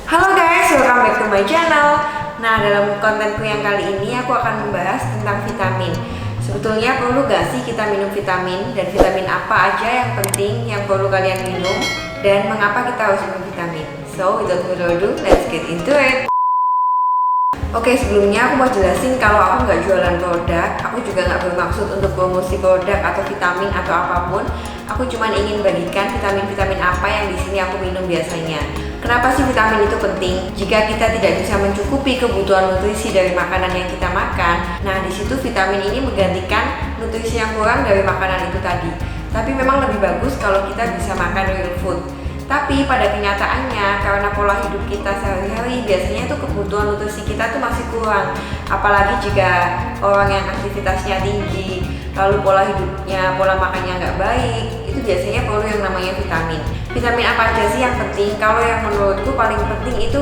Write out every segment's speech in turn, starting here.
Halo guys, welcome back to my channel. Nah, dalam kontenku yang kali ini aku akan membahas tentang vitamin. Sebetulnya perlu gak sih kita minum vitamin, dan vitamin apa aja yang penting yang perlu kalian minum, dan mengapa kita harus minum vitamin. So, without further ado, let's get into it. Oke, sebelumnya aku mau jelasin kalau aku nggak jualan produk, aku juga nggak bermaksud untuk promosi produk atau vitamin atau apapun. Aku cuma ingin bagikan vitamin-vitamin apa yang di sini aku minum biasanya. Kenapa sih vitamin itu penting? Jika kita tidak bisa mencukupi kebutuhan nutrisi dari makanan yang kita makan, nah di situ vitamin ini menggantikan nutrisi yang kurang dari makanan itu tadi. Tapi memang lebih bagus kalau kita bisa makan real food. Tapi pada kenyataannya, karena pola hidup kita sehari-hari, biasanya tuh kebutuhan nutrisi kita tuh masih kurang. Apalagi jika orang yang aktivitasnya tinggi, lalu pola hidupnya, pola makannya nggak baik, itu biasanya perlu yang namanya vitamin. Vitamin apa aja sih yang penting? Kalau yang menurutku paling penting itu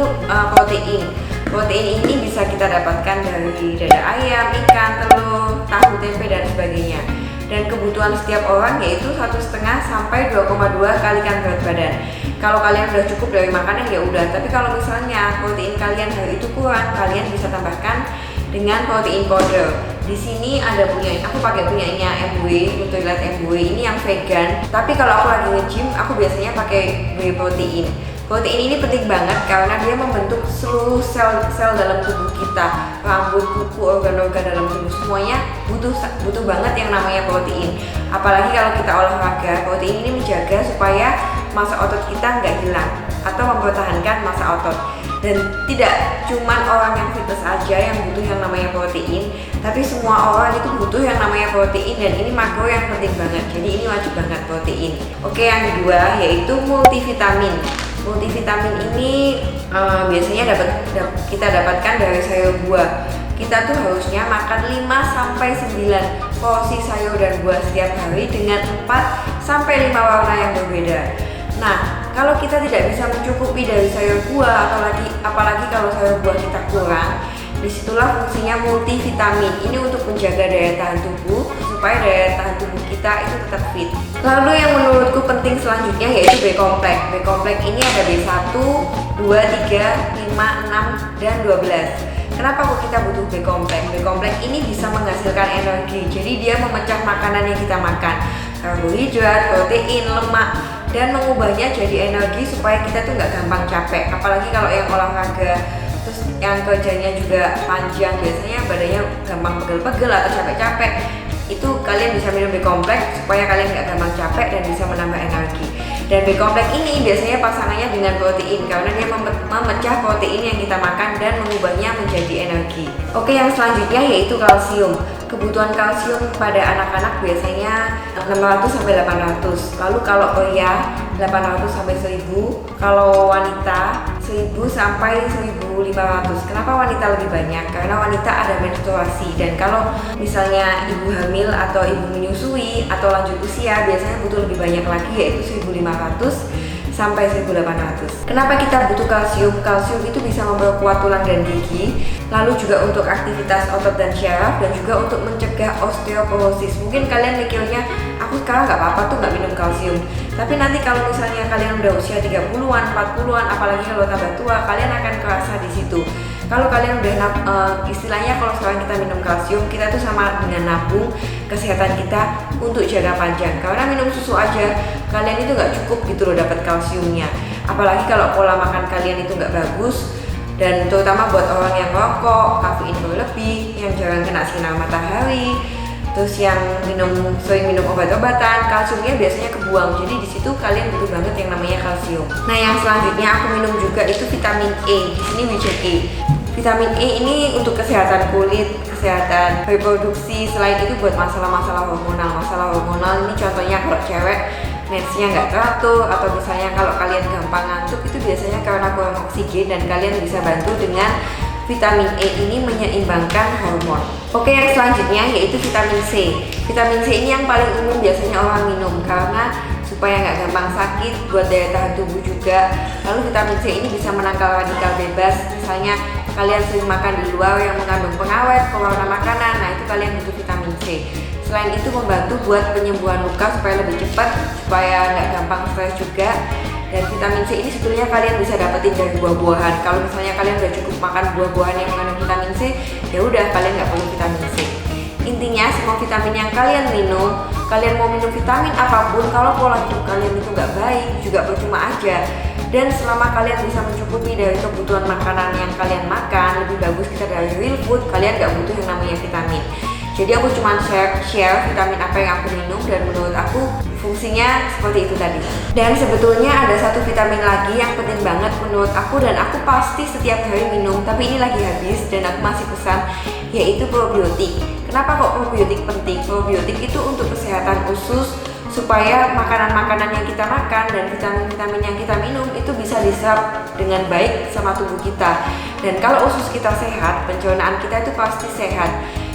protein. Protein ini bisa kita dapatkan dari dada ayam, ikan, telur, tahu, tempe, dan sebagainya. Dan kebutuhan setiap orang yaitu 1,5 sampai 2,2 kali berat badan. Kalau kalian udah cukup dari makanan ya udah, tapi kalau misalnya protein kalian hari itu kurang, kalian bisa tambahkan dengan protein powder. Di sini ada aku pakai punyanya MW, Nutrilite MW ini yang vegan. Tapi kalau aku lagi nge-gym, aku biasanya pakai whey protein. Protein ini penting banget karena dia membentuk seluruh sel dalam tubuh kita, rambut, kuku, organ-organ dalam tubuh semuanya butuh banget yang namanya protein. Apalagi kalau kita olahraga, protein ini menjaga supaya massa otot kita nggak hilang atau mempertahankan massa otot. Dan tidak cuman orang yang fitness aja yang butuh yang namanya protein, tapi semua orang itu butuh yang namanya protein, dan ini makro yang penting banget. Jadi ini wajib banget protein. Oke, yang kedua yaitu multivitamin. Multivitamin ini biasanya kita dapatkan dari sayur buah. Kita tuh harusnya makan 5-9 porsi sayur dan buah setiap hari dengan 4-5 warna yang berbeda. Nah, kalau kita tidak bisa mencukupi dari sayur buah, apalagi kalau sayur buah kita kurang, disitulah fungsinya multivitamin. Ini untuk menjaga daya tahan tubuh supaya daya tahan tubuh kita itu tetap fit. Lalu yang menurutku penting selanjutnya yaitu B-kompleks. B-kompleks ini ada B1, 2, 3, 5, 6, dan 12. Kenapa kok kita butuh B-kompleks? B-kompleks ini bisa menghasilkan energi. Jadi dia memecah makanan yang kita makan, karbohidrat, protein, lemak, dan mengubahnya jadi energi supaya kita tuh nggak gampang capek. Apalagi kalau yang olahraga, terus yang kerjanya juga panjang, biasanya badannya gampang pegel-pegel atau capek-capek, itu kalian bisa minum B-kompleks supaya kalian nggak gampang capek dan bisa menambah energi. Dan B-kompleks ini biasanya pasangannya dengan protein karena dia memecah protein yang kita makan dan mengubahnya menjadi energi. Oke, yang selanjutnya yaitu kalsium. Kebutuhan kalsium pada anak-anak biasanya 600-800. Lalu kalau pria 800-1000, kalau wanita 1000-1500. Kenapa wanita lebih banyak? Karena wanita ada menstruasi, dan kalau misalnya ibu hamil atau ibu menyusui atau lanjut usia biasanya butuh lebih banyak lagi, yaitu 1500-1800. Kenapa kita butuh kalsium? Kalsium itu bisa memperkuat tulang dan gigi, lalu juga untuk aktivitas otot dan syaraf, dan juga untuk mencegah osteoporosis. Mungkin kalian mikirnya, aku sekarang nggak apa-apa tuh nggak minum kalsium. Tapi nanti kalau misalnya kalian udah usia 30-an, 40-an, apalagi kalau tambah tua, kalian akan kerasa di situ. Kalau kalian udah istilahnya kalau sekarang kita minum kalsium, kita tuh sama dengan nabung kesehatan kita untuk jangka panjang. Karena minum susu aja kalian itu nggak cukup gitu loh dapat kalsiumnya. Apalagi kalau pola makan kalian itu nggak bagus, dan terutama buat orang yang rokok, kafein berlebih, yang jarang kena sinar matahari, terus yang sering minum obat-obatan, kalsiumnya biasanya kebuang. Jadi di situ kalian butuh banget yang namanya kalsium. Nah, yang selanjutnya aku minum juga itu vitamin E. Di sini WC E. Vitamin E ini untuk kesehatan kulit, kesehatan reproduksi. Selain itu buat masalah-masalah hormonal. Masalah hormonal ini contohnya kalau cewek mensnya nggak teratur, atau misalnya kalau kalian gampang ngantuk, itu biasanya karena kurang oksigen, dan kalian bisa bantu dengan vitamin E ini menyeimbangkan hormon. Oke, yang selanjutnya yaitu vitamin C. Vitamin C ini yang paling umum biasanya orang minum karena supaya nggak gampang sakit, buat daya tahan tubuh juga. Lalu vitamin C ini bisa menangkal radikal bebas. Misalnya kalian sering makan di luar yang mengandung pengawet, pewarna makanan, nah itu kalian butuh vitamin C. Selain itu membantu buat penyembuhan luka supaya lebih cepat, supaya nggak gampang stres juga. Dan vitamin C ini sebetulnya kalian bisa dapetin dari buah-buahan. Kalau misalnya kalian udah cukup makan buah-buahan yang mengandung vitamin C, ya udah kalian nggak perlu vitamin C. Intinya semua vitamin yang kalian minum, kalian mau minum vitamin apapun, kalau pola hidup kalian itu nggak baik, juga percuma aja. Dan selama kalian bisa mencukupi dari kebutuhan makanan yang kalian makan, lebih bagus kita dari real food, kalian nggak butuh yang namanya vitamin. Jadi aku cuma share vitamin apa yang aku minum dan menurut aku fungsinya seperti itu tadi. Dan sebetulnya ada satu vitamin lagi yang penting banget menurut aku dan aku pasti setiap hari minum, tapi ini lagi habis dan aku masih pesan, yaitu probiotik. Kenapa kok probiotik penting? Probiotik itu untuk kesehatan usus, supaya makanan-makanan yang kita makan dan vitamin-vitamin yang kita minum itu bisa diserap dengan baik sama tubuh kita. Dan kalau usus kita sehat, pencernaan kita itu pasti sehat.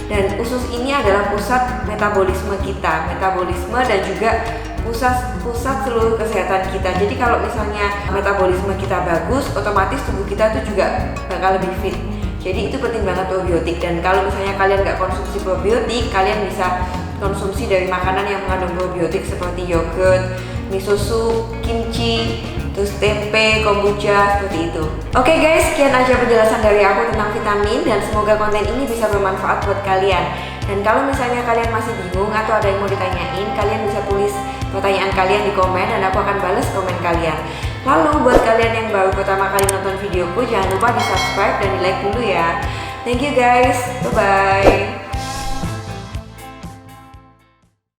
Dan usus ini adalah pusat metabolisme kita, metabolisme dan juga pusat seluruh kesehatan kita. Jadi kalau misalnya metabolisme kita bagus, otomatis tubuh kita tuh juga bakal lebih fit. Jadi itu penting banget probiotik. Dan kalau misalnya kalian nggak konsumsi probiotik, kalian bisa konsumsi dari makanan yang mengandung probiotik seperti yogurt, miso soup, kimchi, terus tempe, kombucha, seperti itu. Oke guys, sekian aja penjelasan dari aku tentang vitamin dan semoga konten ini bisa bermanfaat buat kalian. Dan kalau misalnya kalian masih bingung atau ada yang mau ditanyain, kalian bisa tulis pertanyaan kalian di komen dan aku akan balas komen kalian. Lalu buat kalian yang baru pertama kali nonton videoku, jangan lupa di subscribe dan di like dulu ya. Thank you guys, bye bye.